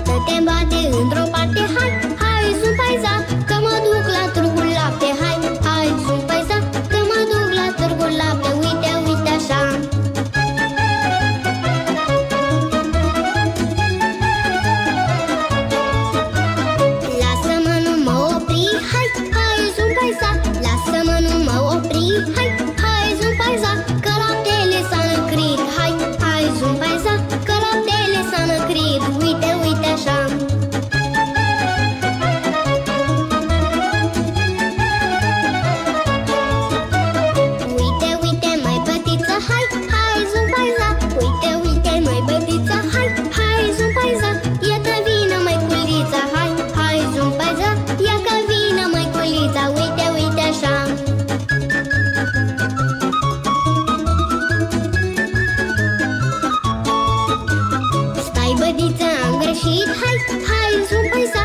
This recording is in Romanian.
Dă-te bate într-o parte, hai, hai, zumpaiza, că mă duc la târgul lapte, hai, hai, zumpaiza, că mă duc la târgul lapte, uite, uite așa. Lasă-mă, nu mă opri, hai, hai, zumpaiza, lasă-mă, nu mă opri, hai, hai, zumpaiza, că laptele s-a năcrit, hai, hai, zumpaiza, că laptele s-a năcrit, uite, uite așa. Uite, uite, mai bătiță, hai, hai, zumpaiza, uite, uite, mai bătiță, hai, hai, zumpaiza, ia că vină măiculița, hai, hai, zumpaiza, ia că vină măiculița, uite, uite așa. Stai, bădiță, am greșit, hai, hai, zumpaiza,